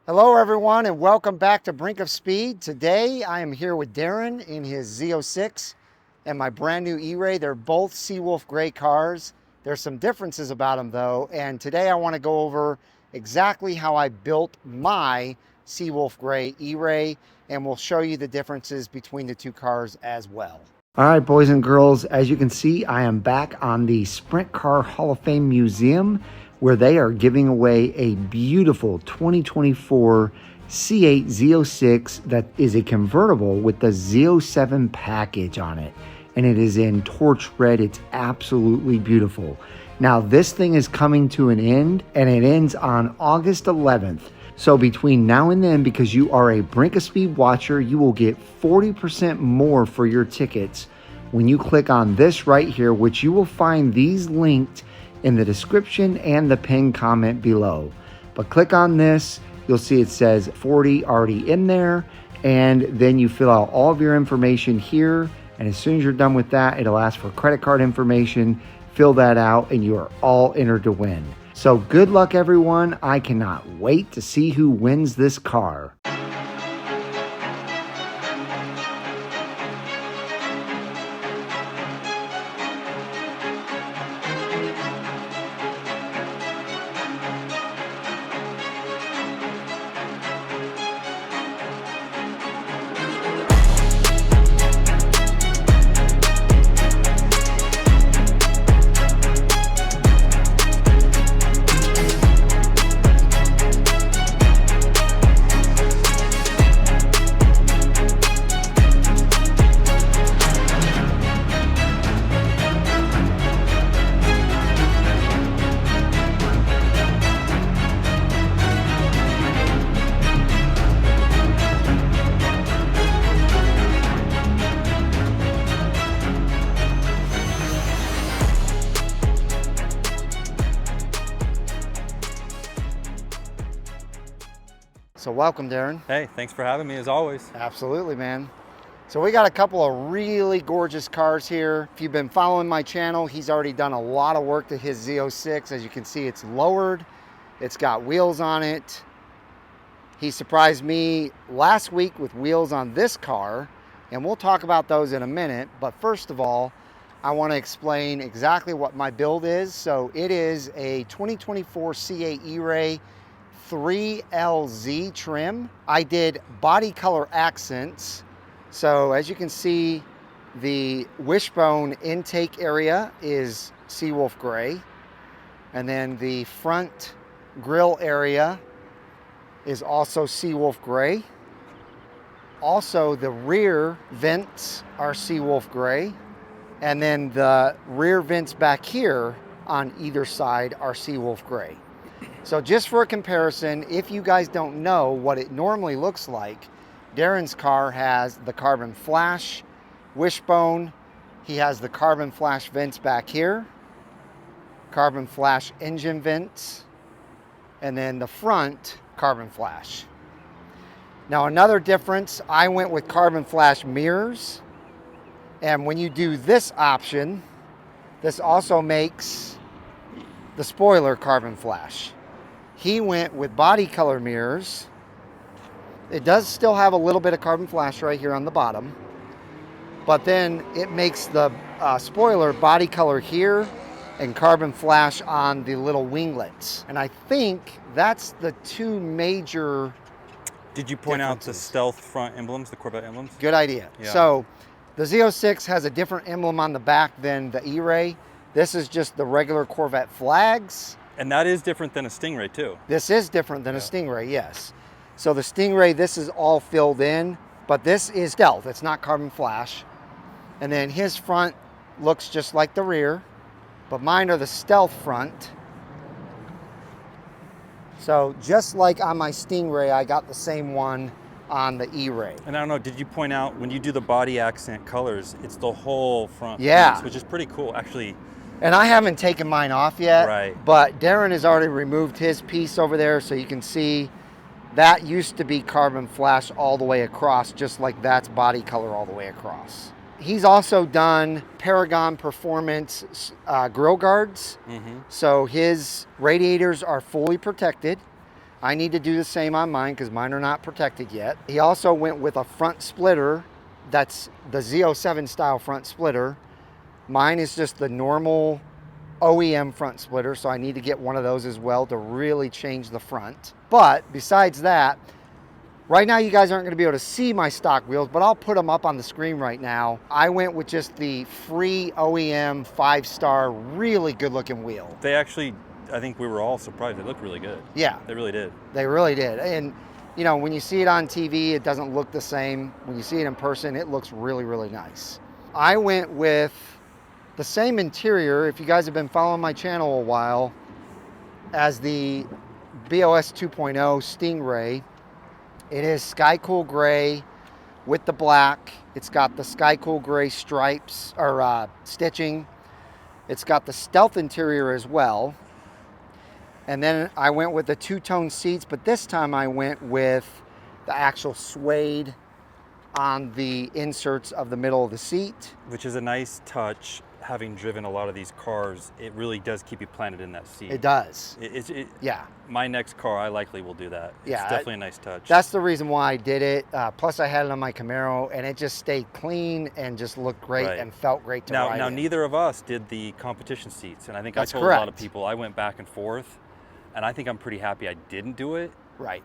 Hello everyone and welcome back to Brink of Speed. Today I am here with Darren in his Z06 and my brand new E-Ray. They're both Seawolf gray cars. There's some differences about them though, and today I want to go over exactly how I built my Seawolf gray E-Ray, and we'll show you the differences between the two cars as well. All right, boys and girls, as you can see, I am back on the Sprint Car Hall of Fame Museum, where they are giving away a beautiful 2024 C8 Z06 that is a convertible with the Z07 package on it. And it is in torch red. It's absolutely beautiful. Now, this thing is coming to an end, and it ends on August 11th. So between now and then, because you are a Brink of Speed watcher, you will get 40% more for your tickets when you click on this right here, which you will find these linked in the description and the pinned comment below. But click on this, you'll see it says 40 already in there, and then you fill out all of your information here, and as soon as you're done with that, it'll ask for credit card information. Fill that out and you are all entered to win. So good luck everyone. I cannot wait to see who wins this car. So welcome, Darren. Hey, thanks for having me as always. Absolutely, man. So we got a couple of really gorgeous cars here. If you've been following my channel, he's already done a lot of work to his Z06. As you can see, it's lowered. It's got wheels on it. He surprised me last week with wheels on this car, and we'll talk about those in a minute. But first of all, I want to explain exactly what my build is. So it is a 2024 C8 E-Ray 3LZ trim. I did body color accents. So as you can see, the wishbone intake area is Seawolf gray. And then the front grille area is also Seawolf gray. Also, the rear vents are Seawolf gray. And then the rear vents back here on either side are Seawolf gray. So just for a comparison, if you guys don't know what it normally looks like, Darren's car has the carbon flash wishbone. He has the carbon flash vents back here, carbon flash engine vents, and then the front carbon flash. Now another difference, I went with carbon flash mirrors. And when you do this option, this also makes the spoiler carbon flash. He went with body color mirrors. It does still have a little bit of carbon flash right here on the bottom, but then it makes the spoiler body color here and carbon flash on the little winglets. And I think that's the two major Did you point out the stealth front emblems, the Corvette emblems? Good idea. Yeah. So the Z06 has a different emblem on the back than the E-Ray. This is just the regular Corvette flags. And that is different than a Stingray too. This is different than a Stingray, yes. So the Stingray, this is all filled in, but this is stealth. It's not carbon flash. And then his front looks just like the rear, but mine are the stealth front. So just like on my Stingray, I got the same one on the E-Ray. And I don't know, did you point out when you do the body accent colors, it's the whole front piece, which is pretty cool, actually. And I haven't taken mine off yet, right? But Darren has already removed his piece over there, so you can see that used to be carbon flash all the way across, just like that's body color all the way across. He's also done Paragon Performance grill guards. So his radiators are fully protected. I need to do the same on mine because mine are not protected yet. He also went with a front splitter. That's the Z07 style front splitter. Mine is just the normal OEM front splitter, so I need to get one of those as well to really change the front. But besides that, right now you guys aren't going to be able to see my stock wheels, but I'll put them up on the screen right now. I went with just the free OEM 5-star, really good looking wheel. They actually, I think we were all surprised. They looked really good. Yeah. They really did. They really did. And you know, when you see it on TV, it doesn't look the same. When you see it in person, it looks really, really nice. I went with the same interior, if you guys have been following my channel a while, as the BOS 2.0 Stingray. It is Sky Cool Gray with the black. It's got the Sky Cool Gray stripes or stitching. It's got the stealth interior as well. And then I went with the two-tone seats, but this time I went with the actual suede on the inserts of the middle of the seat. Which is a nice touch. Having driven a lot of these cars, it really does keep you planted in that seat. It does. Yeah. My next car, I likely will do that. Yeah, it's definitely a nice touch. That's the reason why I did it. Plus, I had it on my Camaro, and it just stayed clean and just looked great and felt great to ride Now, in. neither of us did the competition seats, and I think That's I told correct. a lot of people I went back and forth, and I think I'm pretty happy I didn't do it. Right.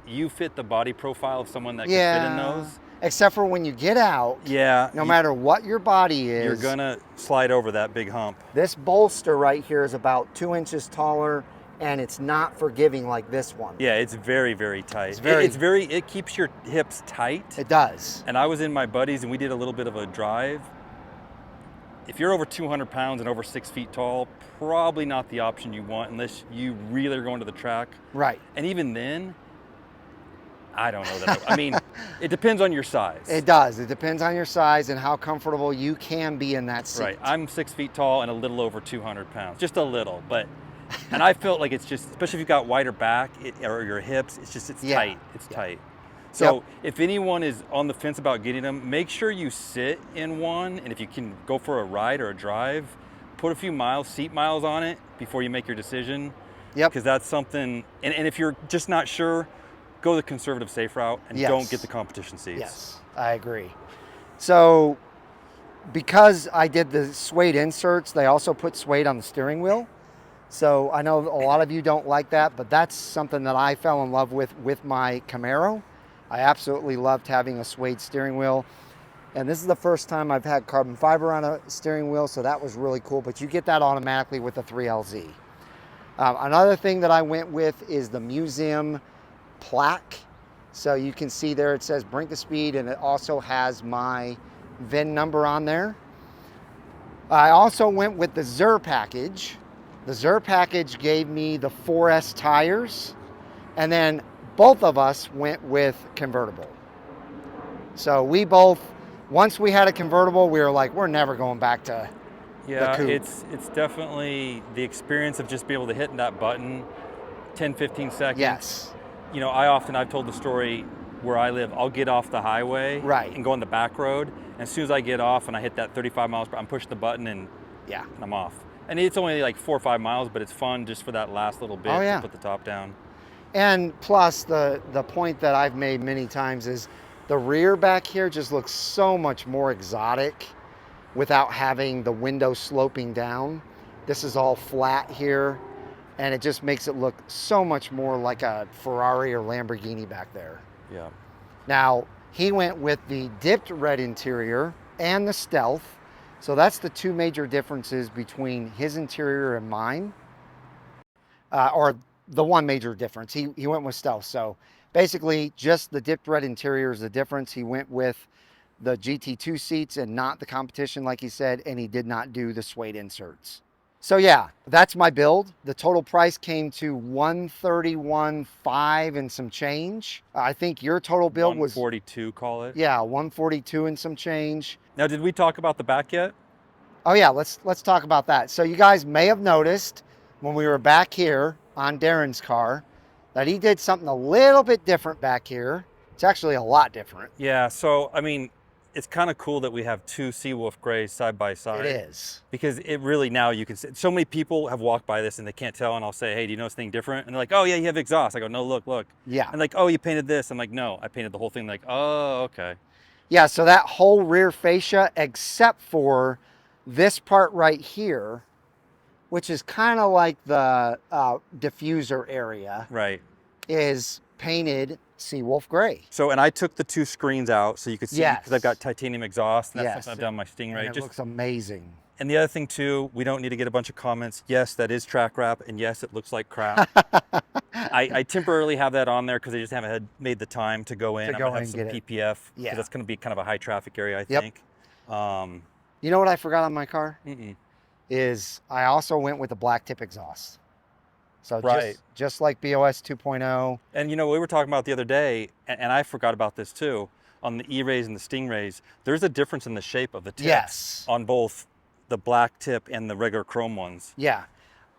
You fit the body profile of someone that can fit in those. Except for when you get out, no matter what your body is, you're gonna slide over that big hump. This bolster right here is about 2 inches taller, and it's not forgiving like this one. Yeah, it's very, very tight. It keeps your hips tight. It does. And I was in my buddies, and we did a little bit of a drive. If you're over 200 pounds and over 6 feet tall, probably not the option you want unless you really are going to the track. Right. And even then, I don't know that. I mean, it depends on your size. It does. It depends on your size and how comfortable you can be in that seat. Right. I'm 6 feet tall and a little over 200 pounds. Just a little, but, and I felt like it's just, especially if you've got wider back or your hips, it's tight. It's tight. So if anyone is on the fence about getting them, make sure you sit in one, and if you can go for a ride or a drive, put a few seat miles on it before you make your decision. Yep. Because that's something, and if you're just not sure, go the conservative safe route and don't get the competition seats. Yes, I agree. So because I did the suede inserts, they also put suede on the steering wheel. So I know a lot of you don't like that, but that's something that I fell in love with my Camaro. I absolutely loved having a suede steering wheel. And this is the first time I've had carbon fiber on a steering wheel, so that was really cool. But you get that automatically with the 3LZ. Another thing that I went with is the museum plaque. So you can see there it says Brink of Speed, and it also has my VIN number on there. I also went with the ZR package. The ZR package gave me the 4S tires, and then both of us went with convertible. So we both, once we had a convertible, we were like, we're never going back to the coupe. It's definitely the experience of just being able to hit that button 10, 15 seconds. Yes. You know, I've told the story where I live, I'll get off the highway and go on the back road. And as soon as I get off and I hit that 35 miles per hour, I'm pushing the button and I'm off. And it's only like 4 or 5 miles, but it's fun just for that last little bit to put the top down. And plus the point that I've made many times is the rear back here just looks so much more exotic without having the window sloping down. This is all flat here, and it just makes it look so much more like a Ferrari or Lamborghini back there. Yeah. Now, he went with the dipped red interior and the stealth. So that's the two major differences between his interior and mine. Or the one major difference. He went with stealth. So basically just the dipped red interior is the difference. He went with the GT2 seats and not the competition, like he said, and he did not do the suede inserts. So yeah, that's my build. The total price came to $131,500 and some change. I think your total build was 142, call it. Yeah, 142 and some change. Now, did we talk about the back yet? Oh yeah, let's talk about that. So you guys may have noticed when we were back here on Darren's car that he did something a little bit different back here. It's actually a lot different. Yeah, so I mean, it's kind of cool that we have two Seawolf Grays side by side. It is. Because it really, now you can see, so many people have walked by this and they can't tell, and I'll say, hey, do you notice anything different? And they're like, oh yeah, you have exhaust. I go, no, look. Yeah. And like, oh, you painted this. I'm like, no, I painted the whole thing. Like, oh, okay. Yeah, so that whole rear fascia, except for this part right here, which is kind of like the diffuser area, Right. is painted Seawolf Gray. So, and I took the two screens out so you could see, because I've got titanium exhaust, and that's something I've done on my Stingray. And it looks amazing. And the other thing too, we don't need to get a bunch of comments. Yes, that is track wrap, and yes, it looks like crap. I temporarily have that on there because I just haven't made the time to go in. I'm gonna have some PPF, because that's gonna be kind of a high traffic area, I think. You know what I forgot on my car? Is I also went with the black tip exhaust. So just like BOS 2.0. And you know, we were talking about the other day, and I forgot about this too, on the E-Rays and the Stingrays, there's a difference in the shape of the tips on both the black tip and the regular chrome ones. Yeah.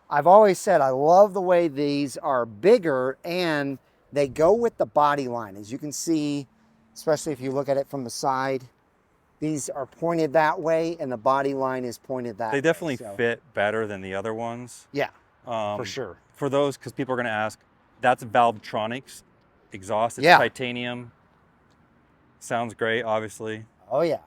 I've always said I love the way these are bigger and they go with the body line. As you can see, especially if you look at it from the side, these are pointed that way and the body line is pointed that way. They definitely fit better than the other ones. Yeah, for sure. For those, because people are going to ask, that's Valvetronics exhaust. It's titanium. Sounds great, obviously. Oh, yeah.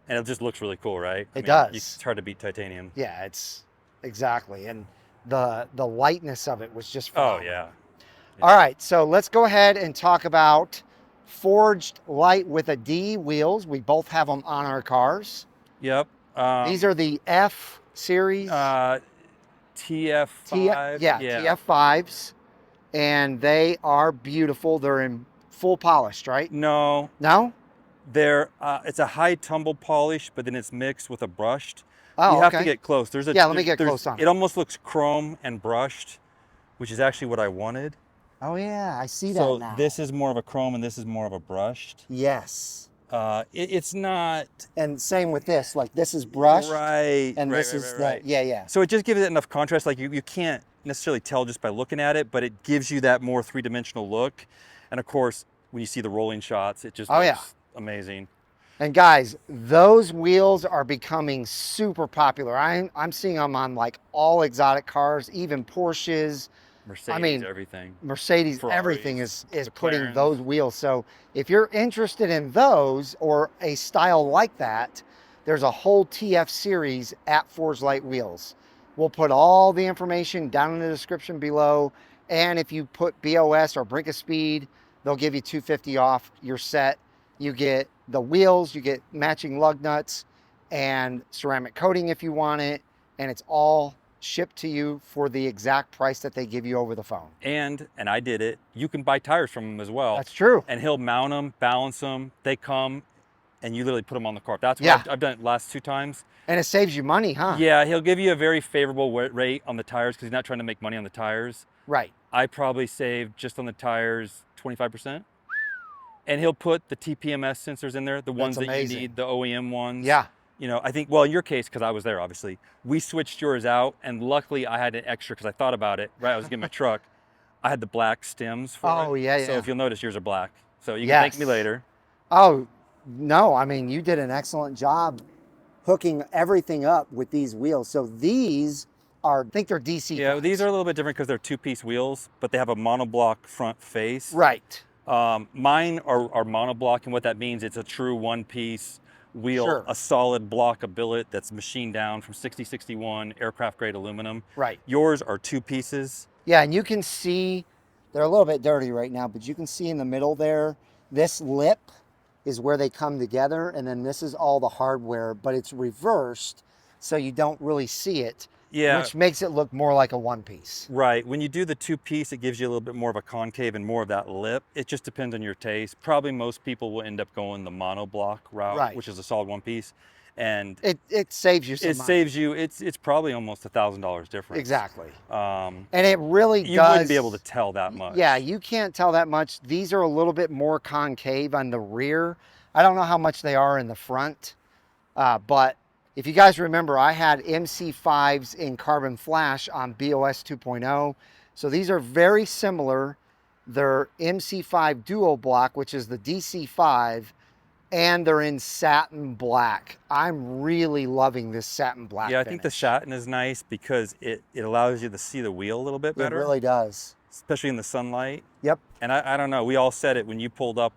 And it just looks really cool, right? It does. It's hard to beat titanium. Yeah, it's exactly. And the lightness of it was just phenomenal. Oh, yeah. All right, so let's go ahead and talk about ForgedLite with a D wheels. We both have them on our cars. Yep. These are the F series. TF5. TF5s. And they are beautiful. They're in full polished, right? No. No? They're it's a high tumble polish, but then it's mixed with a brushed. Oh, you have to get close. There's a let me get close on it. It almost looks chrome and brushed, which is actually what I wanted. Oh yeah, I see that now. So this is more of a chrome and this is more of a brushed. Yes. It's not. And same with this, like this is brushed. Right. And this is the, yeah. So it just gives it enough contrast. Like you can't necessarily tell just by looking at it, but it gives you that more three-dimensional look. And of course, when you see the rolling shots, it just looks amazing. And guys, those wheels are becoming super popular. I'm seeing them on like all exotic cars, even Porsches. Mercedes, everything. Mercedes, Ferraris, everything is putting those wheels. So if you're interested in those or a style like that, there's a whole TF series at ForgedLite Wheels. We'll put all the information down in the description below. And if you put BOS or Brink of Speed, they'll give you $250 off your set. You get the wheels, you get matching lug nuts and ceramic coating if you want it. And it's all shipped to you for the exact price that they give you over the phone. And I did it. You can buy tires from him as well. That's true. And he'll mount them, balance them. They come and you literally put them on the car. That's what I've done it last 2 times. And it saves you money, huh? Yeah, he'll give you a very favorable rate on the tires because he's not trying to make money on the tires. Right. I probably saved just on the tires 25%. And he'll put the TPMS sensors in there, the ones that you need, the OEM ones. Yeah. You know, I think, well, in your case, because I was there, obviously, we switched yours out, and luckily I had an extra because I thought about it, right? I was getting my truck. I had the black stems for it. Oh, yeah. So if you'll notice, yours are black. So you can thank me later. Oh, no. I mean, you did an excellent job hooking everything up with these wheels. So these are, I think they're DC. Yeah, these are a little bit different because they're 2-piece wheels, but they have a monoblock front face. Right. Mine are monoblock, and what that means, it's a true 1-piece wheel, a solid block of billet that's machined down from 6061 aircraft grade aluminum. Right. Yours are 2 pieces. Yeah, and you can see, they're a little bit dirty right now, but you can see in the middle there, this lip is where they come together, and then this is all the hardware, but it's reversed, so you don't really see it. Yeah. Which makes it look more like a 1-piece. Right. When you do the 2-piece, it gives you a little bit more of a concave and more of that lip. It just depends on your taste. Probably most people will end up going the monoblock route, which is a solid 1-piece. And it saves you some money. Saves you, it's probably almost $1,000 difference. Exactly. And it really you wouldn't be able to tell that much. Yeah, you can't tell that much. These are a little bit more concave on the rear. I don't know how much they are in the front, but if you guys remember, I had MC5s in carbon flash on BOS 2.0. So these are very similar. They're MC5 dual block, which is the DC5, And they're in satin black. I'm really loving this satin black Yeah, I finish. think the satin is nice because it allows you to see the wheel a little bit better. It really does. Especially in the sunlight. Yep. And I don't know, we all said it when you pulled up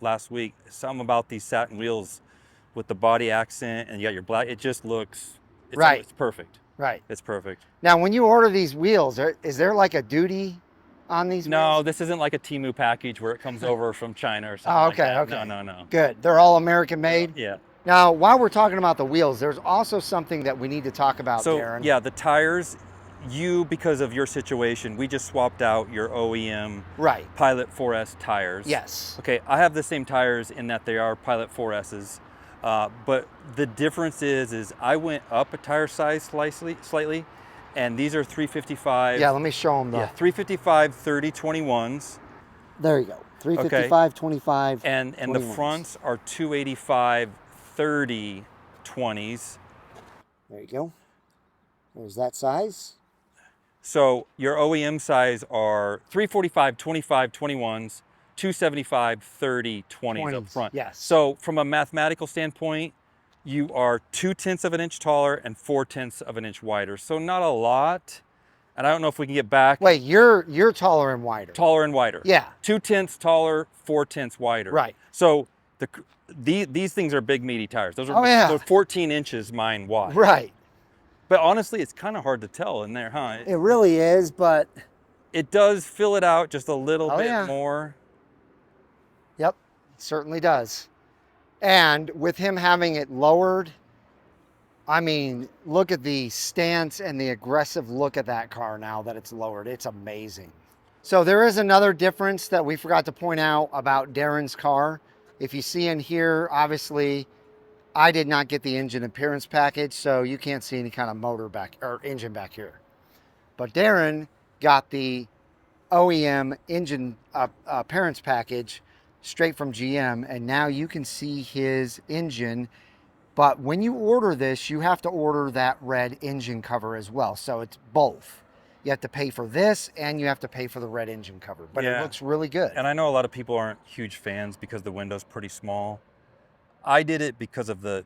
last week, something about these satin wheels with the body accent and you got your black, it just looks, right. It's perfect. Right. It's perfect. Now, when you order these wheels, is there like a duty on these wheels? No, this isn't like a Temu package where it comes over from China or something like that. Okay. No. Good. They're all American made? Yeah. Now, while we're talking about the wheels, there's also something that we need to talk about, Darren. Yeah, the tires, because of your situation, we just swapped out your OEM Pilot 4S tires. Yes. Okay, I have the same tires in that they are Pilot 4S's, but the difference is I went up a tire size slightly, and these are 355. Yeah, let me show them though. Yeah, 355 3021s. There you go. 355 okay. 25. And the fronts are 285 3020s. There you go. There's that size. So your OEM size are 345 25 21s, 275 30 20s up front. Yes. So from a mathematical standpoint, you are 0.2 of an inch taller and 0.4 of an inch wider. So not a lot. And I don't know if we can get back. Wait, you're taller and wider. Taller and wider. Yeah. 0.2 taller, 0.4 wider. Right. So these things are big meaty tires. Those are they're 14 inches mine wide. Right. But honestly, it's kind of hard to tell in there, huh? It really is, but it does fill it out just a little bit more. Yep, it certainly does. And with him having it lowered, I mean, look at the stance and the aggressive look at that car now that it's lowered. It's amazing. So there is another difference that we forgot to point out about Darren's car. If you see in here, obviously, I did not get the engine appearance package, so you can't see any kind of motor back or engine back here. But Darren got the OEM engine appearance package straight from GM, and now you can see his engine. But when you order this, you have to order that red engine cover as well. So it's both. You have to pay for this and you have to pay for the red engine cover. But it looks really good. And I know a lot of people aren't huge fans because the window's pretty small. I did it because of the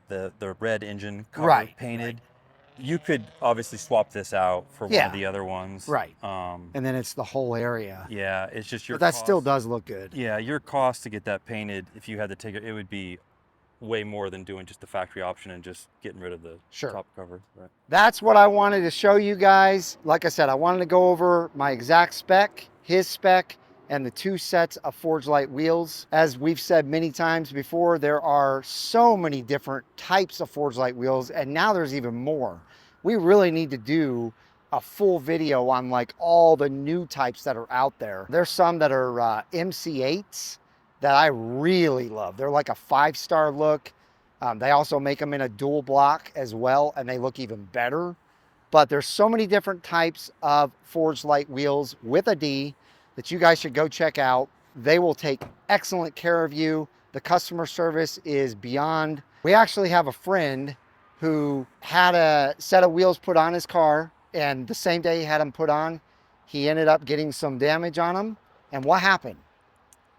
red engine cover painted. You could obviously swap this out for one of the other ones. Right. And then it's the whole area. Yeah, it's just your But that cost. still does look good. Yeah, your cost to get that painted, if you had to take it would be way more than doing just the factory option and just getting rid of the top cover. Right. That's what I wanted to show you guys. Like I said, I wanted to go over my exact spec, his spec, and the two sets of ForgedLite wheels. As we've said many times before, there are so many different types of ForgedLite wheels, and now there's even more. We really need to do a full video on like all the new types that are out there. There's some that are MC8s that I really love. They're like a 5-star look. They also make them in a dual block as well, and they look even better. But there's so many different types of ForgedLite wheels with a D that you guys should go check out. They will take excellent care of you. The customer service is beyond. We actually have a friend who had a set of wheels put on his car, and the same day he had them put on, he ended up getting some damage on them. And what happened?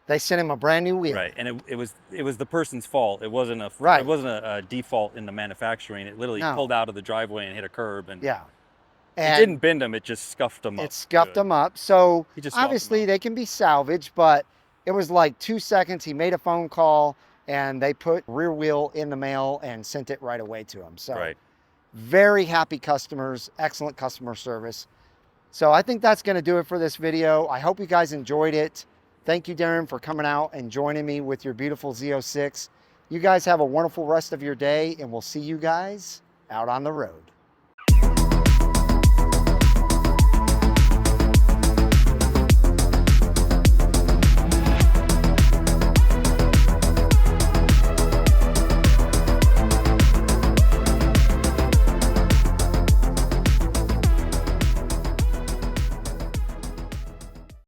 They sent him a brand new wheel. Right, and it was the person's fault. It wasn't a default in the manufacturing. It literally pulled out of the driveway and hit a curb, and it didn't bend them. It just scuffed them up. It scuffed them up. So obviously they can be salvaged, but it was like 2 seconds. He made a phone call, and they put rear wheel in the mail and sent it right away to him. So very happy customers, excellent customer service. So I think that's going to do it for this video. I hope you guys enjoyed it. Thank you, Darren, for coming out and joining me with your beautiful Z06. You guys have a wonderful rest of your day, and we'll see you guys out on the road.